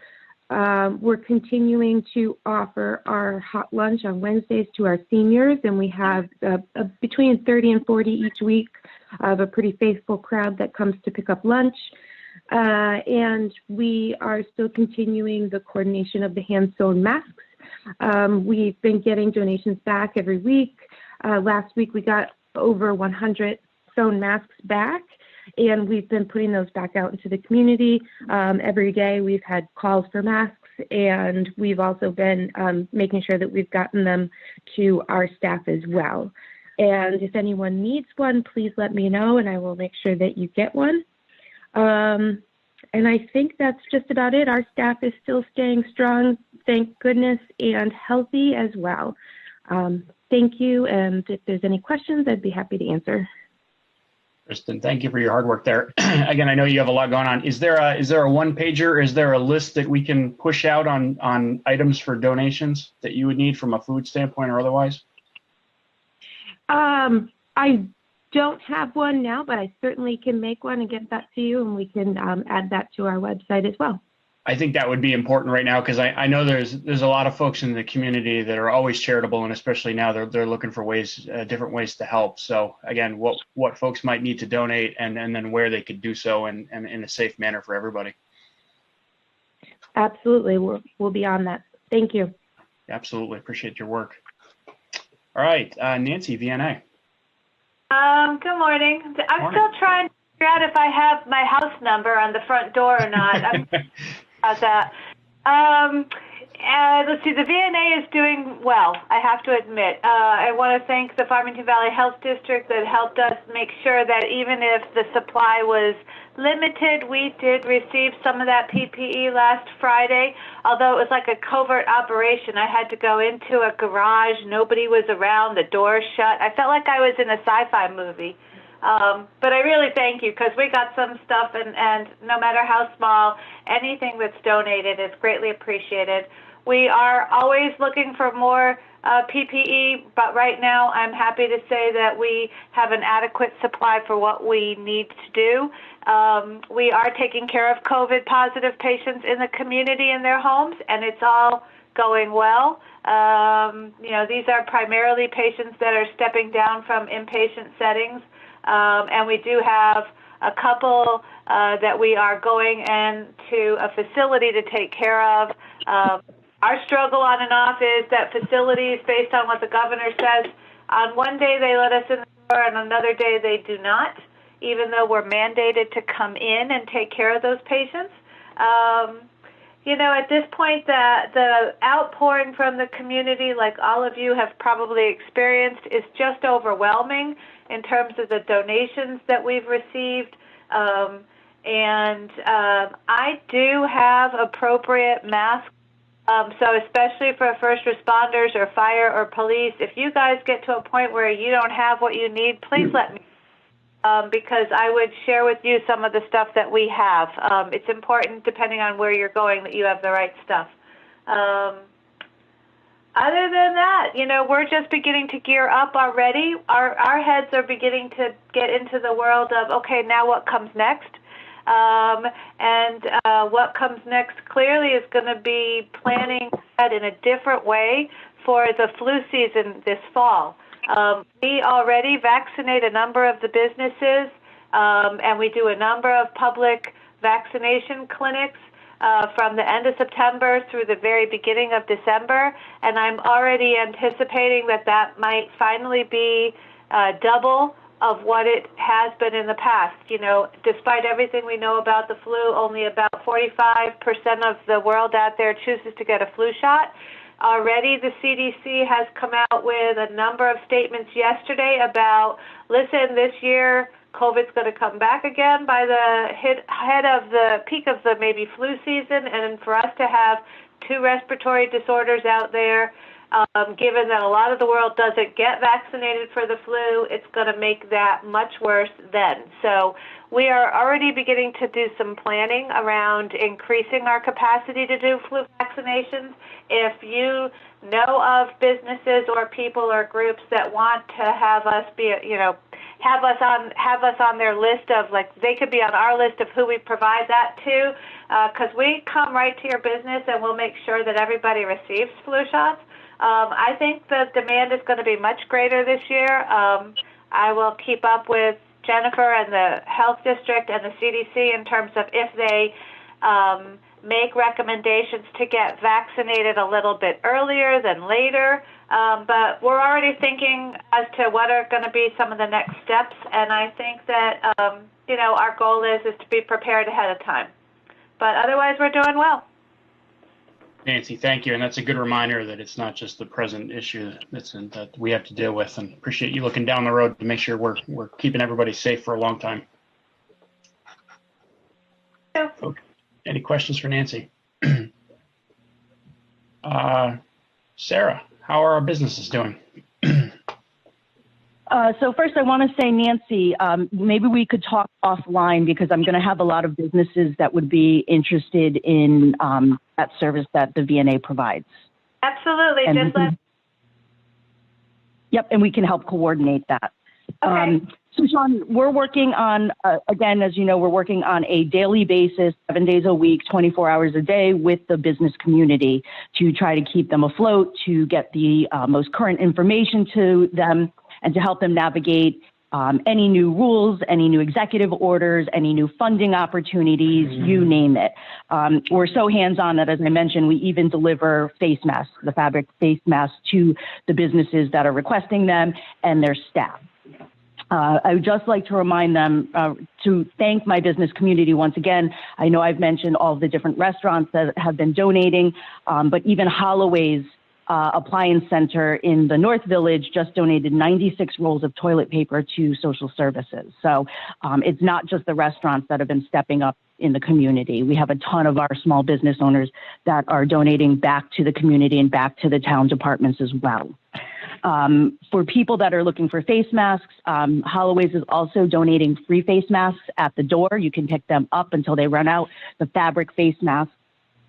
We're continuing to offer our hot lunch on Wednesdays to our seniors, and we have between 30 and 40 each week of a pretty faithful crowd that comes to pick up lunch. And we are still continuing the coordination of the hand-sewn masks. We've been getting donations back every week. Last week we got over 100 sewn masks back, and we've been putting those back out into the community. Every day we've had calls for masks, and we've also been making sure that we've gotten them to our staff as well. And if anyone needs one, please let me know and I will make sure that you get one. And I think that's just about it. Our staff is still staying strong, thank goodness, and healthy as well. Thank you. And if there's any questions, I'd be happy to answer. Kristen, thank you for your hard work there. Again, I know you have a lot going on. Is there a one pager? Is there a list that we can push out on items for donations that you would need from a food standpoint or otherwise? I don't have one now, but I certainly can make one and get that to you, and we can add that to our website as well. I think that would be important right now because I know there's a lot of folks in the community that are always charitable, and especially now they're looking for ways, different ways to help. So again, what folks might need to donate and then where they could do so and in a safe manner for everybody. Absolutely, we'll be on that. Thank you. Absolutely, appreciate your work. All right, Nancy, VNA. Good morning. I'm still trying to figure out if I have my house number on the front door or not. I'm about that. Let's see, the VNA is doing well, I have to admit. I want to thank the Farmington Valley Health District that helped us make sure that even if the supply was limited, we did receive some of that PPE last Friday. Although it was like a covert operation, I had to go into a garage, nobody was around, the door shut. I felt like I was in a sci-fi movie. But I really thank you because we got some stuff, and no matter how small, anything that's donated is greatly appreciated. We are always looking for more PPE, but right now I'm happy to say that we have an adequate supply for what we need to do. We are taking care of COVID positive patients in the community in their homes, and it's all going well. These are primarily patients that are stepping down from inpatient settings. And we do have a couple that we are going into a facility to take care of. Our struggle on and off is that facilities, based on what the governor says, on one day they let us in the door and another day they do not, even though we're mandated to come in and take care of those patients. At this point, the outpouring from the community, like all of you have probably experienced, is just overwhelming in terms of the donations that we've received. I do have appropriate masks. So especially for first responders or fire or police, if you guys get to a point where you don't have what you need, please let me know, because I would share with you some of the stuff that we have. It's important, depending on where you're going, that you have the right stuff. Other than that, we're just beginning to gear up already. Our heads are beginning to get into the world of, okay, now what comes next? What comes next clearly is going to be planning that in a different way for the flu season this fall. We already vaccinate a number of the businesses, and we do a number of public vaccination clinics from the end of September through the very beginning of December, and I'm already anticipating that might finally be double of what it has been in the past. Despite everything we know about the flu, only about 45% of the world out there chooses to get a flu shot. Already the CDC has come out with a number of statements yesterday about, listen, this year COVID's going to come back again by the head of the peak of the maybe flu season, and for us to have 2 respiratory disorders out there, given that a lot of the world doesn't get vaccinated for the flu, it's going to make that much worse then. So we are already beginning to do some planning around increasing our capacity to do flu vaccinations. If you know of businesses or people or groups that want to have us be, have us on their list of, like, they could be on our list of who we provide that to, because we come right to your business and we'll make sure that everybody receives flu shots. I think the demand is going to be much greater this year. I will keep up with Jennifer and the health district and the CDC in terms of if they make recommendations to get vaccinated a little bit earlier than later. But we're already thinking as to what are going to be some of the next steps, and I think that our goal is to be prepared ahead of time. But otherwise, we're doing well. Nancy, thank you. And that's a good reminder that it's not just the present issue that we have to deal with, and appreciate you looking down the road to make sure we're keeping everybody safe for a long time. Okay. Any questions for Nancy? Sarah, how are our businesses doing? So first I want to say, Nancy, maybe we could talk offline because I'm going to have a lot of businesses that would be interested in that service that the VNA provides. Absolutely. And yep, and we can help coordinate that. Okay. So Sean, we're working on, again, as you know, we're working on a daily basis, 7 days a week, 24 hours a day with the business community to try to keep them afloat, to get the most current information to them, and to help them navigate any new rules, any new executive orders, any new funding opportunities, you name it. We're so hands-on that, as I mentioned, we even deliver face masks, the fabric face masks, to the businesses that are requesting them and their staff. I would just like to remind them to thank my business community once again. I know I've mentioned all of the different restaurants that have been donating, but even Holloway's Appliance Center in the North Village just donated 96 rolls of toilet paper to social services. So it's not just the restaurants that have been stepping up in the community. We have a ton of our small business owners that are donating back to the community and back to the town departments as well. For people that are looking for face masks, Holloway's is also donating free face masks at the door. You can pick them up until they run out, the fabric face masks.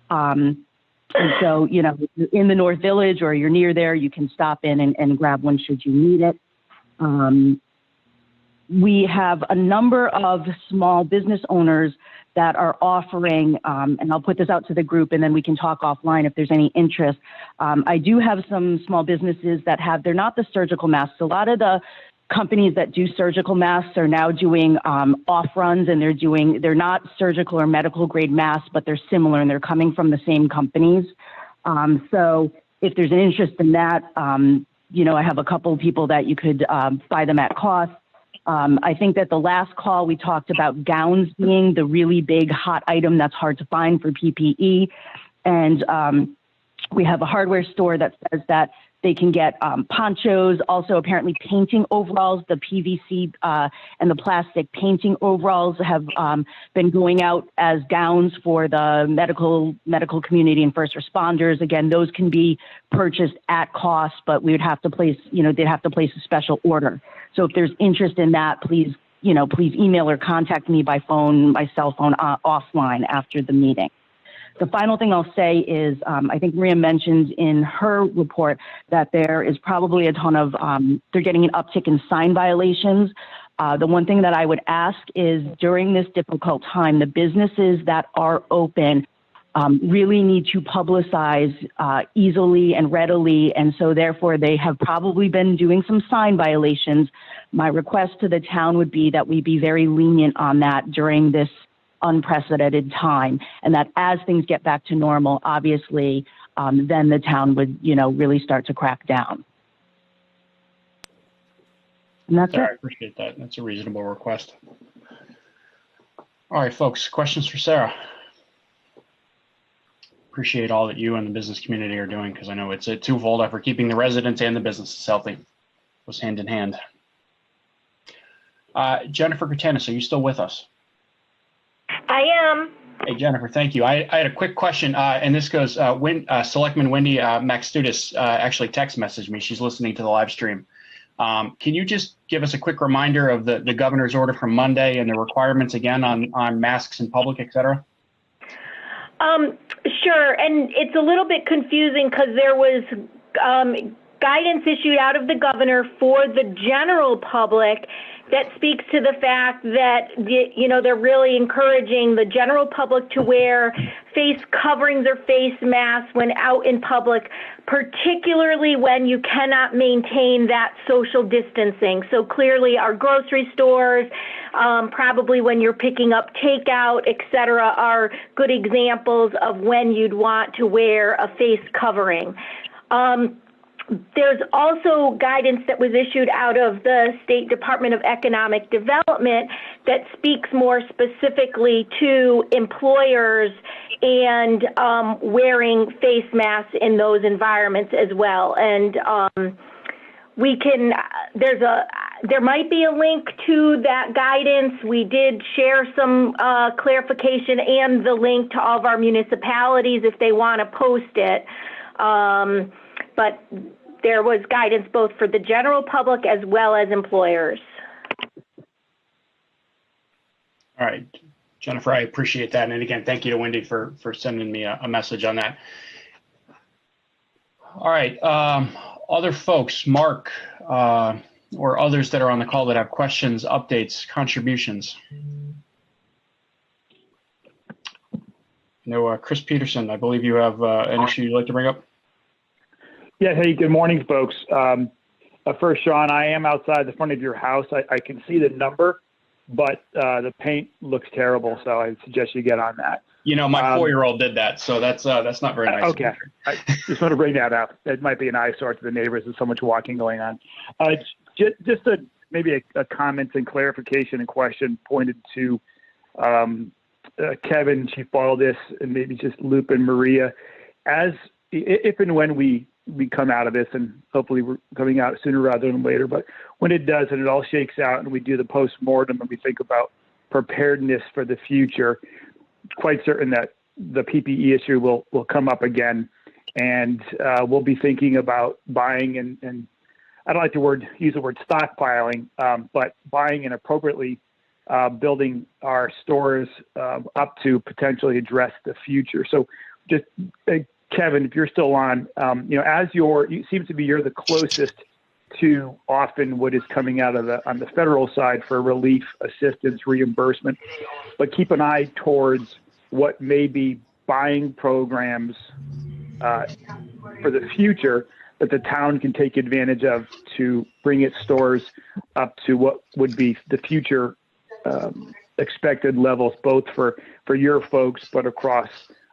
And so, you know, if you're in the North Village or you're near there, you can stop in and grab one should you need it. We have a number of small business owners that are offering, and I'll put this out to the group and then we can talk offline if there's any interest. I do have some small businesses that have, they're not the surgical masks. A lot of the companies that do surgical masks are now doing off runs, and they're not surgical or medical grade masks, but they're similar and they're coming from the same companies. So if there's an interest in that, you know, I have a couple of people that you could buy them at cost. I think that the last call we talked about gowns being the really big hot item that's hard to find for PPE. And we have a hardware store that says that they can get ponchos, also apparently painting overalls. The PVC and the plastic painting overalls have been going out as gowns for the medical community and first responders. Again, those can be purchased at cost, but we would have to place, you know, they'd have to place a special order. So if there's interest in that, please, you know, please email or contact me by phone, my cell phone offline after the meeting. The final thing I'll say is, I think Maria mentioned in her report that there is probably a ton of, they're getting an uptick in sign violations. The one thing that I would ask is during this difficult time, the businesses that are open really need to publicize easily and readily. And so therefore they have probably been doing some sign violations. My request to the town would be that we be very lenient on that during this unprecedented time, and that as things get back to normal, obviously, then the town would, you know, really start to crack down. And that's Sarah, it. I appreciate that. That's a reasonable request. All right, folks, questions for Sarah? Appreciate all that you and the business community are doing, because I know it's a twofold effort, keeping the residents and the businesses healthy. It goes hand in hand. Jennifer Katanis, are you still with us? I am. Hey, Jennifer, thank you. I had a quick question, and this goes, Selectman Wendy Maxtudis actually text messaged me. She's listening to the live stream. Can you just give us a quick reminder of the governor's order from Monday and the requirements again on masks in public, et cetera? Sure, and it's a little bit confusing because there was guidance issued out of the governor for the general public that speaks to the fact that, you know, they're really encouraging the general public to wear face coverings or face masks when out in public, particularly when you cannot maintain that social distancing. So clearly our grocery stores, probably when you're picking up takeout, et cetera, are good examples of when you'd want to wear a face covering. There's also guidance that was issued out of the State Department of Economic Development that speaks more specifically to employers and wearing face masks in those environments as well. And we can, there might be a link to that guidance. We did share some clarification and the link to all of our municipalities if they want to post it. But there was guidance both for the general public as well as employers. All right, Jennifer, I appreciate that. And again, thank you to Wendy for sending me a message on that. All right, other folks, Mark, or others that are on the call that have questions, updates, contributions. No, Chris Peterson, I believe you have an issue you'd like to bring up. Yeah, hey, good morning, folks. First, Sean, I am outside the front of your house. I can see the number, but the paint looks terrible, so I suggest you get on that. You know, my 4-year-old did that, so that's not very nice. Okay, I just want to bring that up. It might be an eyesore to the neighbors. There's so much walking going on. Just maybe a comment and clarification and question pointed to Kevin, Chief Baldus, and maybe just Lupe and Maria. If and when we come out of this, and hopefully we're coming out sooner rather than later, but when it does and it all shakes out and we do the post-mortem and we think about preparedness for the future, quite certain that the PPE issue will come up again, and we'll be thinking about buying and I don't like to use the word stockpiling, but buying and appropriately building our stores up to potentially address the future. So just Kevin, if you're still on, it seems to be you're the closest to often what is coming out of on the federal side for relief, assistance, reimbursement, but keep an eye towards what may be buying programs for the future that the town can take advantage of to bring its stores up to what would be the future expected levels, both for your folks, but across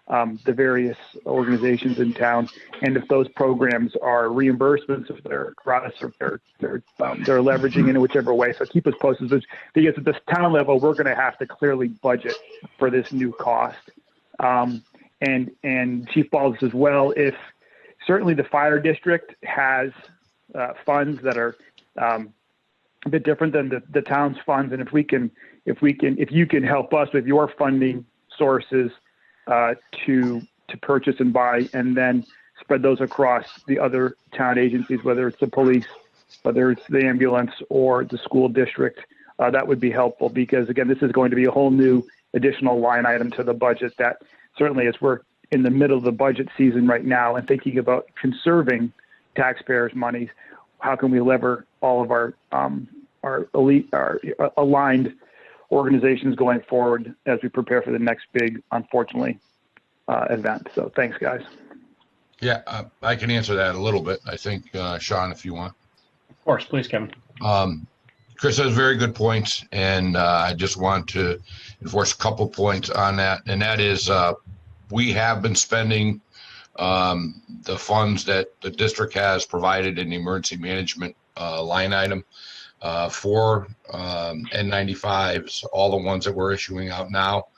the various organizations in town. And if those programs are reimbursements, if they're gratis, or they're leveraging in whichever way. So keep us posted, because at this town level, we're going to have to clearly budget for this new cost. And Chief Baldus as well, if certainly the fire district has funds that are a bit different than the town's funds. And if you can help us with your funding sources to purchase and buy, and then spread those across the other town agencies, whether it's the police, whether it's the ambulance or the school district, that would be helpful, because again, this is going to be a whole new additional line item to the budget that certainly, as we're in the middle of the budget season right now and thinking about conserving taxpayers' money, how can we lever all of our aligned organizations going forward as we prepare for the next big, unfortunately, event. So thanks, guys. Yeah, I can answer that a little bit. I think, Sean, if you want. Of course, please, Kevin. Chris has very good points, and I just want to enforce a couple points on that, and that is we have been spending the funds that the district has provided in the emergency management line item for N95s, all the ones that we're issuing out now.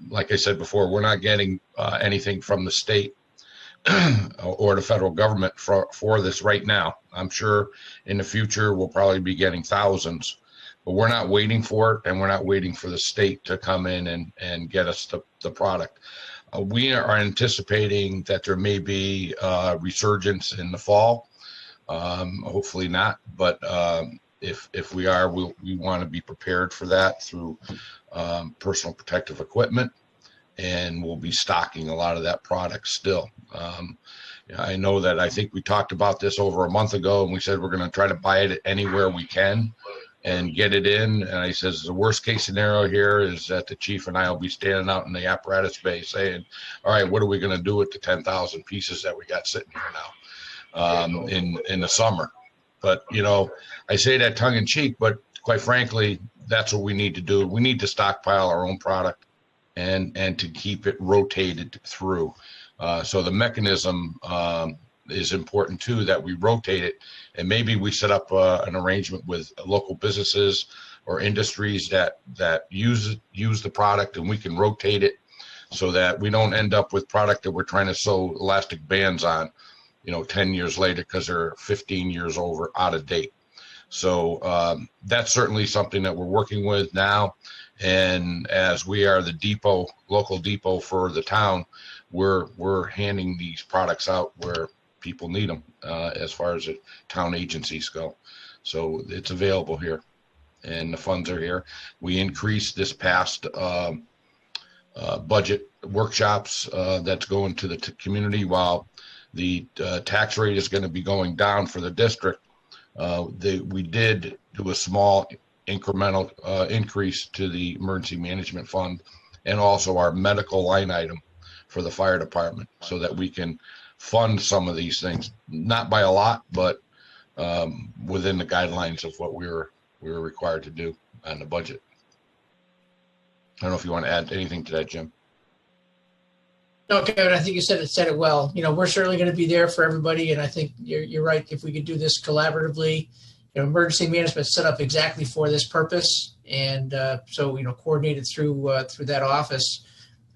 Like I said before, we're not getting anything from the state or the federal government for this right now. I'm sure in the future we'll probably be getting thousands, but we're not waiting for it, and we're not waiting for the state to come in and get us the product. We are anticipating that there may be resurgence in the fall. Hopefully not, but if we are, we want to be prepared for that through personal protective equipment, and we'll be stocking a lot of that product still. I know that I think we talked about this over a month ago, and we said we're going to try to buy it anywhere we can and get it in. And I says the worst case scenario here is that the chief and I will be standing out in the apparatus bay saying, all right, what are we going to do with the 10,000 pieces that we got sitting here now in the summer? But, I say that tongue in cheek, but quite frankly, that's what we need to do. We need to stockpile our own product and to keep it rotated through. So the mechanism is important too, that we rotate it, and maybe we set up an arrangement with local businesses or industries that use the product, and we can rotate it so that we don't end up with product that we're trying to sew elastic bands on, 10 years later because they're 15 years out of date. So that's certainly something that we're working with now. And as we are the local depot for the town, we're handing these products out where people need them as far as the town agencies go. So it's available here, and the funds are here. We increased this past budget workshops that's going to the community, while the tax rate is going to be going down for the district. We did do a small incremental increase to the emergency management fund and also our medical line item for the fire department, so that we can fund some of these things, not by a lot, but within the guidelines of what we were required to do on the budget. I don't know if you want to add anything to that, Jim. No, Kevin, I think you said it well. We're certainly going to be there for everybody, and I think you're right. If we could do this collaboratively, emergency management is set up exactly for this purpose, and so coordinated through that office,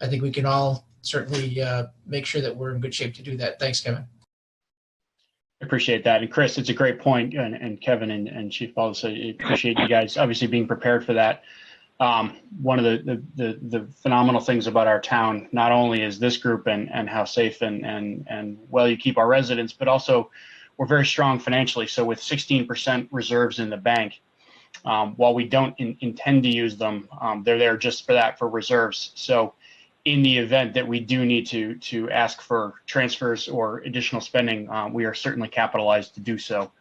I think we can all certainly make sure that we're in good shape to do that. Thanks, Kevin. I appreciate that. And Chris, it's a great point. And Kevin and Chief Baldwin, so I appreciate you guys obviously being prepared for that. One of the phenomenal things about our town, not only is this group and how safe and well you keep our residents, but also we're very strong financially. So with 16% reserves in the bank, while we don't intend to use them, they're there just for that, for reserves. So in the event that we do need to ask for transfers or additional spending, we are certainly capitalized to do so.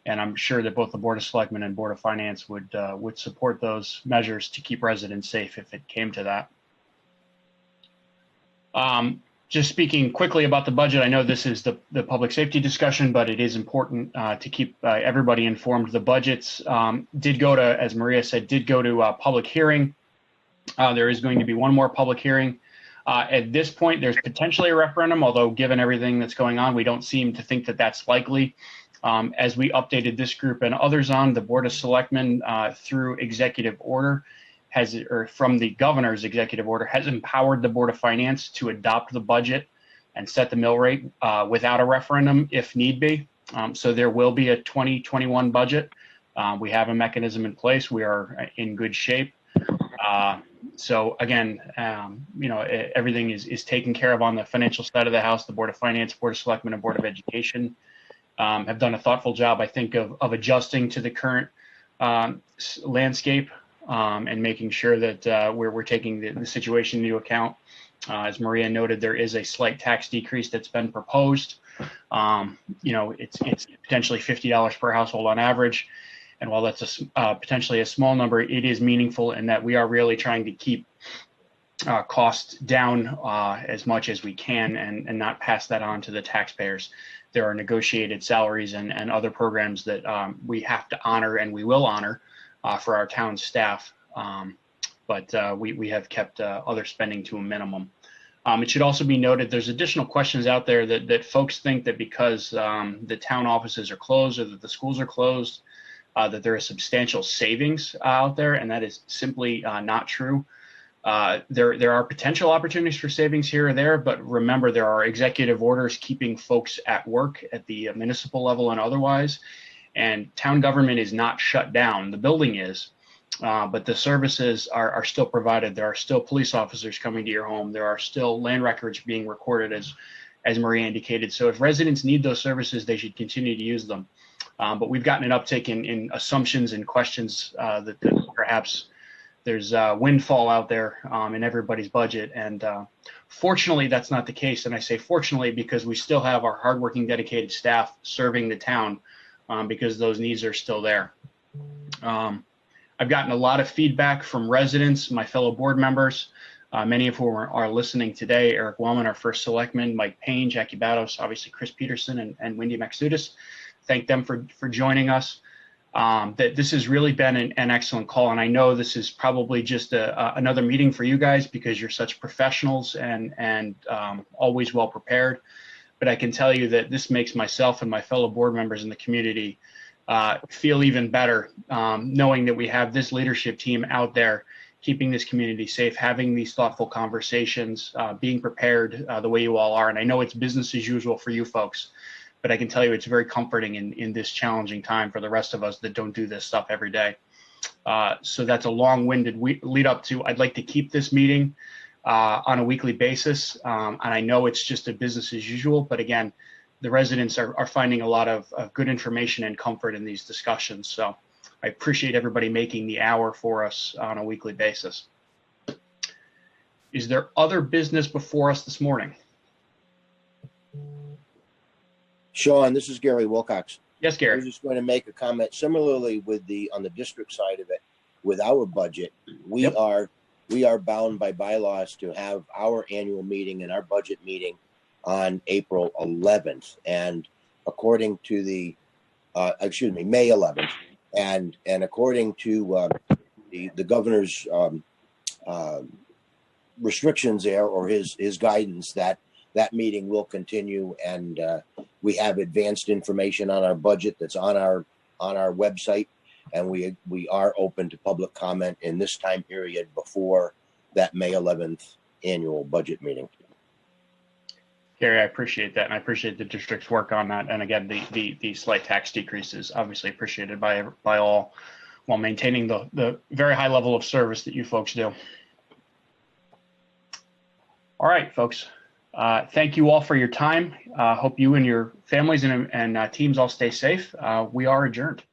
And I'm sure that both the Board of Selectmen and Board of Finance would support those measures to keep residents safe if it came to that. Just speaking quickly about the budget, I know this is the public safety discussion, but it is important to keep everybody informed. The budgets did go to, as Maria said, a public hearing. There is going to be one more public hearing. At this point, there's potentially a referendum, although given everything that's going on, we don't seem to think that that's likely. As we updated this group and others on, the Board of Selectmen through executive order from the governor's executive order has empowered the Board of Finance to adopt the budget and set the mill rate without a referendum if need be. So there will be a 2021 budget. We have a mechanism in place. We are in good shape. So again, everything is taken care of on the financial side of the house. The Board of Finance, Board of Selectmen, and Board of Education have done a thoughtful job, I think, of adjusting to the current landscape and making sure that we're taking the situation into account. As Maria noted, there is a slight tax decrease that's been proposed. It's potentially $50 per household on average. And while that's potentially a small number, it is meaningful in that we are really trying to keep costs down as much as we can and not pass that on to the taxpayers. There are negotiated salaries and other programs that we have to honor and we will honor for our town staff. But we have kept other spending to a minimum. It should also be noted there's additional questions out there that folks think that because the town offices are closed or that the schools are closed, that there is substantial savings out there, and that is simply not true. There are potential opportunities for savings here or there, but remember there are executive orders keeping folks at work at the municipal level and otherwise, and town government is not shut down. The building is, but the services are still provided. There are still police officers coming to your home. There are still land records being recorded, as Maria indicated. So if residents need those services, they should continue to use them. But we've gotten an uptick in assumptions and questions that perhaps there's a windfall out there in everybody's budget. And fortunately, that's not the case. And I say fortunately because we still have our hardworking, dedicated staff serving the town because those needs are still there. I've gotten a lot of feedback from residents, my fellow board members, many of whom are listening today. Eric Wellman, our first selectman, Mike Payne, Jackie Batos, obviously Chris Peterson, and Wendy Maxudis. Thank them for joining us. That this has really been an excellent call. And I know this is probably just another meeting for you guys because you're such professionals and always well prepared. But I can tell you that this makes myself and my fellow board members in the community feel even better knowing that we have this leadership team out there keeping this community safe, having these thoughtful conversations, being prepared the way you all are. And I know it's business as usual for you folks, but I can tell you it's very comforting in this challenging time for the rest of us that don't do this stuff every day. So that's a long-winded lead up to, I'd like to keep this meeting on a weekly basis. And I know it's just a business as usual, but again, the residents are finding a lot of good information and comfort in these discussions. So I appreciate everybody making the hour for us on a weekly basis. Is there other business before us this morning? Sean, this is Gary Wilcox. Yes, Gary. I was just going to make a comment similarly with on the district side of it, with our budget, we are bound by bylaws to have our annual meeting and our budget meeting on April 11th. And according to the, May 11th. And according to the governor's restrictions there, or his guidance, that meeting will continue, and we have advanced information on our budget that's on our website, and we are open to public comment in this time period before that May 11th annual budget meeting. Gary, I appreciate that, and I appreciate the district's work on that. And again, the slight tax decrease is obviously appreciated by all, while maintaining the very high level of service that you folks do. All right, folks. Thank you all for your time. Hope you and your families and teams all stay safe. We are adjourned.